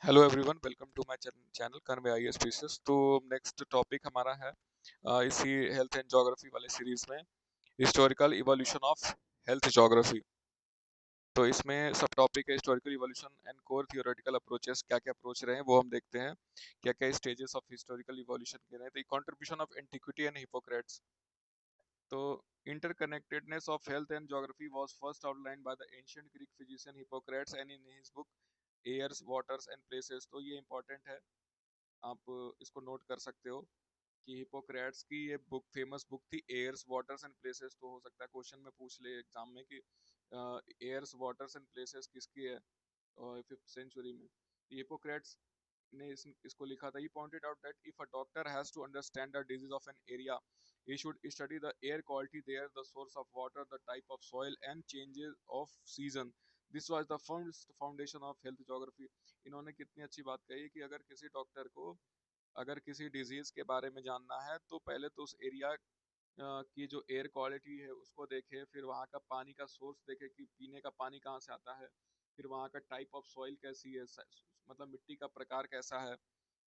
Hello everyone, welcome to my channel convey IAS PCS. तो next topic हमारा है इसी हेल्थ एंड ज्योग्राफी वाले सीरीज में historical evolution of health geography. तो इसमें सब टॉपिक है historical evolution and core theoretical approaches, क्या क्या अप्रोच रहे हैं वो हम देखते हैं, क्या क्या स्टेजेस ऑफ हिस्टोरिकल इवोल्यूशन के रहे हैं। तो contribution of antiquity and Hippocrates. तो interconnectedness of health and geography was first outlined by the ancient Greek physician Hippocrates and in his book Airs, Waters and Places। तो ये important है, आप इसको नोट कर सकते हो कि हिपोक्रेट्स की ये बुक फेमस बुक थी एयर्स वाटर्स एंड प्लेसेस। तो हो सकता है क्वेश्चन में पूछ ले एग्जाम में कि एयर्स वाटर्स एंड प्लेसेस किसकी है 5th सेंचुरी में। हिपोक्रेट्स ने इसको लिखा था। He pointed out that if a doctor has to understand the disease of an area he should study the air quality there, the source of water, the type of soil and changes of season. This was the first foundation of health geography। इन्होंने कितनी अच्छी बात कही कि अगर किसी doctor को अगर किसी डिजीज के बारे में जानना है तो पहले तो उस एरिया की जो एयर क्वालिटी है उसको देखे, फिर वहाँ का पानी का सोर्स देखे कि पीने का पानी कहाँ से आता है, फिर वहाँ का टाइप ऑफ सॉइल कैसी है, मतलब मिट्टी का प्रकार कैसा है,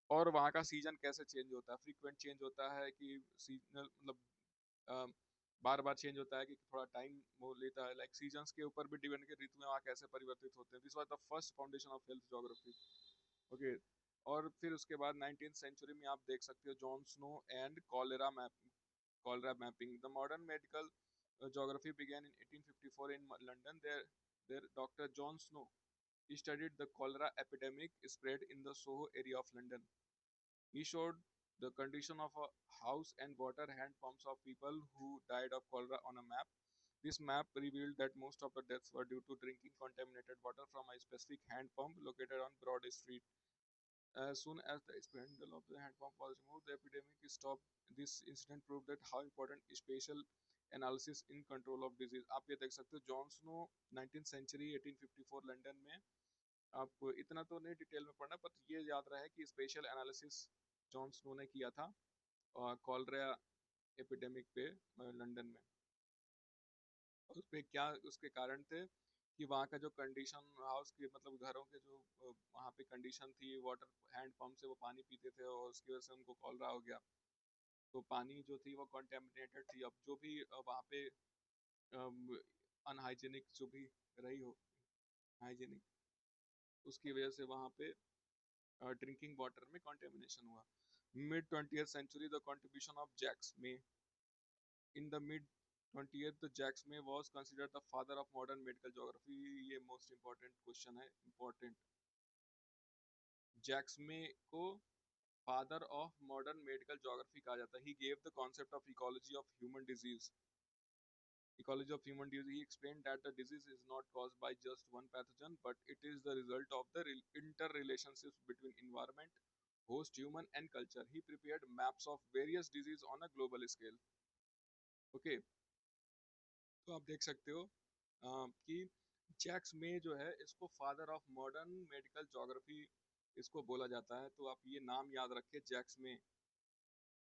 और वहाँ का सीजन कैसे चेंज होता है, फ्रीक्वेंट चेंज होता है कि सीजनल मतलब बार बार चेंज होता है कि थोड़ा टाइम वो लेता है, लाइक सीजन्स के ऊपर भी डिपेंड के ऋतु में वहाँ कैसे परिवर्तित होते हैं। This was the first foundation of health geography. Okay, और फिर उसके बाद 19th सेंचुरी में आप देख सकते हो Jon Snow and cholera mapping। The modern medical geography began in 1854 in London। There Dr. John Snow studied the cholera epidemic spread in the Soho area of London। He showed the condition of a house and water hand pumps of people who died of cholera on a map। This map revealed that most of the deaths were due to drinking contaminated water from a specific hand pump located on Broad Street। As soon as the spindle of the hand pump was removed, the epidemic stopped। This incident proved that how important spatial analysis in control of disease. आप ये देख सकते हो Jon Snow 19th century 1854 London में। आप इतना तो नहीं डिटेल में पढ़ना, पर ये याद रहे कि स्पेशल एनालिसिस जॉन स्नो ने किया था कॉलरा एपिडेमिक पे लंदन में। उस पे क्या उसके कारण थे कि वहाँ का जो कंडीशन हाउस के मतलब घरों के जो वहाँ पे कंडीशन थी, वाटर हैंड पंप से वो पानी पीते थे और उसकी वजह से उनको कॉलरा हो गया। तो पानी जो थी वो कंटेमिनेटेड थी। अब जो भी वहाँ पे अनहाइजेनिक जो भी रही हो हाइजेनिक, उसकी वजह से वहाँ पे ड्रिंकिंग वाटर में कंटेमिनेशन हुआ। Mid 20th century the contribution of Jacques May. In the mid 20th Jacques May was considered the father of modern medical geography। ये मोस्ट इम्पोर्टेंट क्वेश्चन है, इम्पोर्टेंट। जैक्स मे को father of modern medical geography कहा जाता है। He gave the concept of ecology of human disease. Ecology of human disease, he explained that the disease is not caused by just one pathogen, but it is the result of the interrelationships between environment, host human and culture। He prepared maps of various disease on a global scale। Okay, तो आप देख सकते हो कि Jacques में जो है इसको father of modern medical geography इसको बोला जाता है। तो आप ये नाम याद रखें जैक्स में।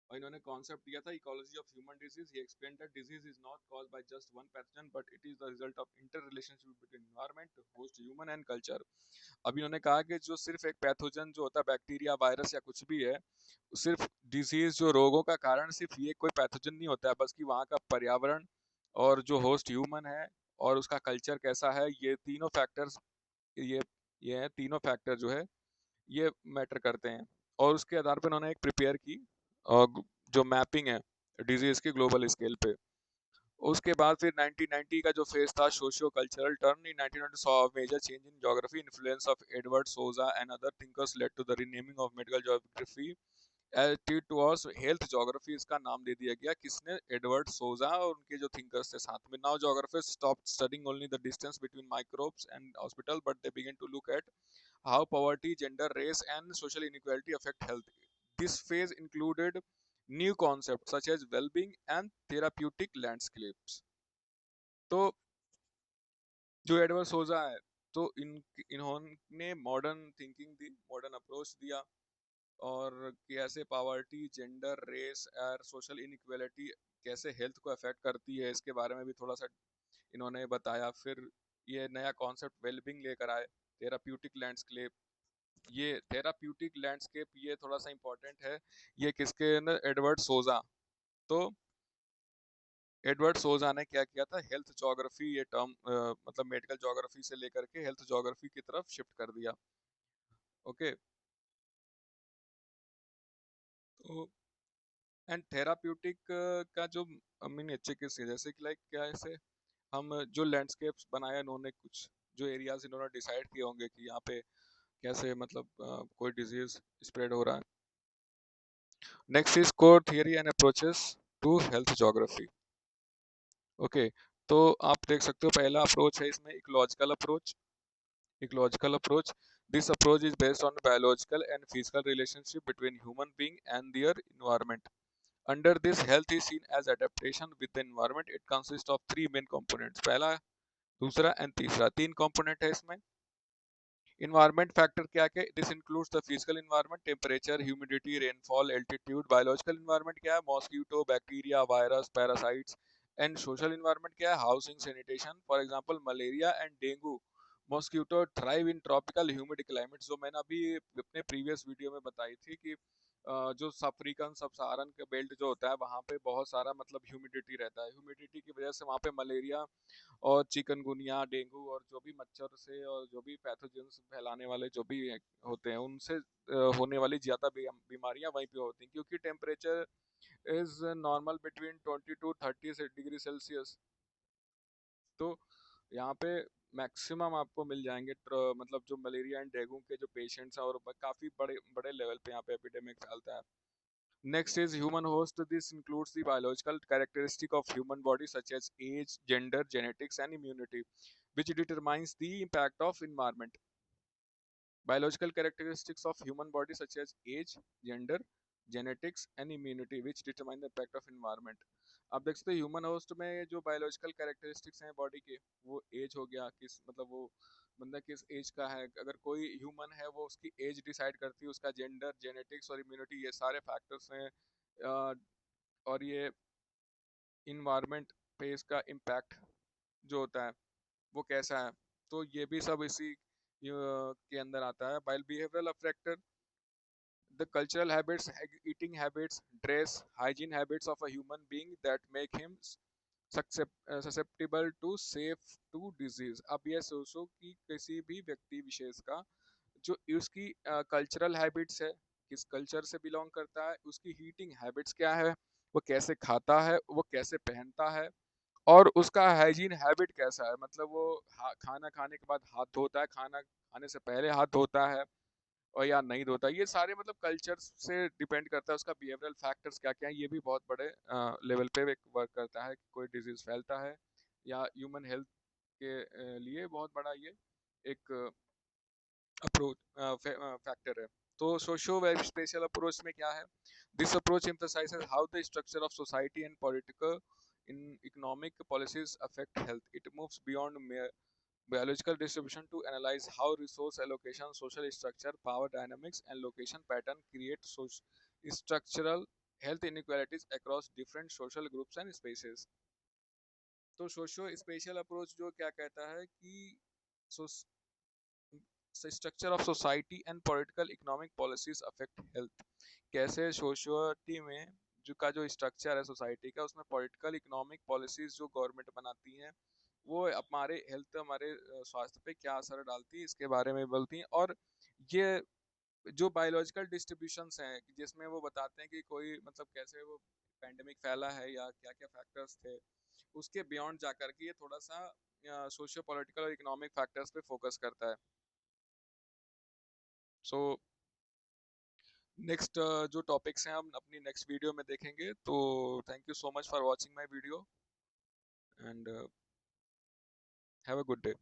और इन्होंने कॉन्सेप्ट दिया था ecology of human disease. He explained that disease is not caused by just one pathogen but it is the result of inter relationship between environment, host human and culture. अब इन्होंने कहा कि जो सिर्फ एक पैथोजन जो होता है बैक्टीरिया वायरस या कुछ भी है, सिर्फ डिजीज जो रोगों का कारण सिर्फ ये कोई पैथोजन नहीं होता है, बल्कि वहाँ का पर्यावरण और जो होस्ट ह्यूमन है और उसका कल्चर कैसा है, ये तीनों फैक्टर्स ये ये है तीनों फैक्टर जो है ये मैटर करते हैं। और उसके आधार पर उन्होंने एक प्रिपेयर की जो मैपिंग है डिजीज की ग्लोबल स्केल पे। उसके बाद फिर 1990 का जो फेज था socio cultural turn. In 1990 saw a major change in geography. Influence of Edward Soja and other thinkers led to the renaming of medical geography as it was health geography. इसका नाम दे दिया गया किसने? एडवर्ड सोजा और उनके जो thinkers थे साथ में। Now geographers stopped studying only the distance between microbes and hospital but they began to look at how poverty, gender, race, and social inequality affect health। This phase included new concepts such as well-being and therapeutic landscapes। तो जो Edward सोजा है, तो इन्होंने modern thinking दी, modern approach दिया, और कैसे poverty, gender, race और social inequality कैसे हेल्थ को अफेक्ट करती है इसके बारे में भी थोड़ा सा इन्होंने बताया। फिर ये नया कॉन्सेप्ट वेलबिंग लेकर आए, थेराप्यूटिक लैंडस्केप। ये थेराप्यूटिक लैंडस्केप, ये थोड़ा सा इंपॉर्टेंट है। ये किसके अंदर, एडवर्ड सोजा। तो एडवर्ड सोजा ने क्या किया था, हेल्थ ज्योग्राफी ये टर्म मतलब मेडिकल ज्योग्राफी से लेकर के हेल्थ ज्योग्राफी की तरफ शिफ्ट कर दिया। ओके। तो एंड थेराप्यूटिक का जो मीन अच्छे किस जैसे कि लाइक क्या ऐसे हम जो लैंडस्केप्स बनाया इन्होंने, कुछ जो एरियाज इन्होंने डिसाइड किए होंगे कि यहाँ पे कैसे मतलब कोई डिजीज स्प्रेड हो रहा है। Next is core theory and approaches to health geography. Okay. तो आप देख सकते हो पहला अप्रोच है इसमें ecological approach. Ecological approach. This approach is based on biological and physical relationship between human being and their environment. Under this, health is seen as adaptation with the environment. It consists of three main components. पहला, दूसरा and तीसरा, तीन component है इसमें। Environment factor क्या क्या? This includes the physical environment, temperature, humidity, rainfall, altitude. Biological environment क्या है? Mosquito, bacteria, virus, parasites. And social environment क्या है? Housing, sanitation. For example, malaria and dengue. Mosquito thrive in tropical humid climates, जो मैंने अभी अपने previous video में बताई थी कि जो अफ्रीकन सब सहारन का बेल्ट जो होता है वहाँ पे बहुत सारा मतलब ह्यूमिडिटी रहता है। ह्यूमिडिटी की वजह से वहाँ पे मलेरिया और चिकनगुनिया, डेंगू और जो भी मच्छर से और जो भी पैथोजेंस फैलाने वाले जो भी होते हैं उनसे होने वाली ज़्यादा बीमारियां वहीं पे होती हैं, क्योंकि temperature is normal between 20 to 30 degree Celsius. तो यहाँ पे मैक्सिमम आपको मिल जाएंगे मतलब जो मलेरिया एंड डेंगू के जो पेशेंट्स हैं, और काफ़ी बड़े बड़े लेवल पे यहाँ पे एपिडेमिक फैलता है। Next is human host. This includes the biological characteristic of human body such as age, gender, genetics, and immunity, which determines the impact of environment. Biological characteristics of human body such as age, gender, genetics, and immunity, which determine the impact of environment. आप देख सकते हो human host में जो biological characteristics हैं body के, वो as हो गया, किस मतलब वो बंदा किस एज का है। अगर कोई ह्यूमन है वो उसकी एज डिसाइड करती है, उसका जेंडर, जेनेटिक्स और इम्यूनिटी, ये सारे फैक्टर्स हैं। और ये इन्वायरमेंट पे इसका इम्पैक्ट जो होता है वो कैसा है, तो ये भी सब इसी के अंदर आता है। बाइल behavioural factor, the cultural habits, eating habits, dress, hygiene habits of a human being that make him susceptible to safe to disease. अब ये सोचो कि किसी भी व्यक्ति विशेष का जो उसकी कल्चरल हैबिट्स है, किस कल्चर से बिलोंग करता है, उसकी हीटिंग हैबिट्स क्या है, वो कैसे खाता है, वो कैसे पहनता है, और उसका हाइजीन हैबिट कैसा है, मतलब वो खाना खाने के बाद हाथ धोता है, खाना खाने से पहले हाथ धोता है और या नहीं धोता। ये सारे मतलब कल्चर से डिपेंड करता है। उसका बिहेवियरल फैक्टर्स क्या क्या है, ये भी बहुत बड़े लेवल पे वर्क करता है कि कोई डिजीज फैलता है या ह्यूमन हेल्थ के लिए बहुत बड़ा ये एक अप्रोच फैक्टर है। तो सोशो वेब स्पेशल अप्रोच में क्या है, this approach emphasizes how the structure of society and political in economic policies affect health. It moves beyond mere biological distribution to analyze how resource allocation, social structure, power dynamics, and location pattern create structural health inequalities across different social groups and spaces. तो socio special approach जो क्या कहता है कि structure of society and political economic policies affect health. कैसे society में जो structure है सोसाइटी का, उसमें पॉलिटिकल इकोनॉमिक पॉलिसीज जो गवर्नमेंट बनाती हैं वो हमारे हेल्थ, हमारे स्वास्थ्य पे क्या असर डालती है इसके बारे में बोलती हैं। और ये जो बायोलॉजिकल डिस्ट्रीब्यूशंस हैं जिसमें वो बताते हैं कि कोई मतलब कैसे वो पैंडेमिक फैला है या क्या क्या फैक्टर्स थे, उसके बियॉन्ड जाकर के ये थोड़ा सा सोशियो पॉलिटिकल और इकोनॉमिक फैक्टर्स पे फोकस करता है। सो नेक्स्ट जो टॉपिक्स हैं हम अपनी नेक्स्ट वीडियो में देखेंगे। तो thank you so much for watching my video and have a good day.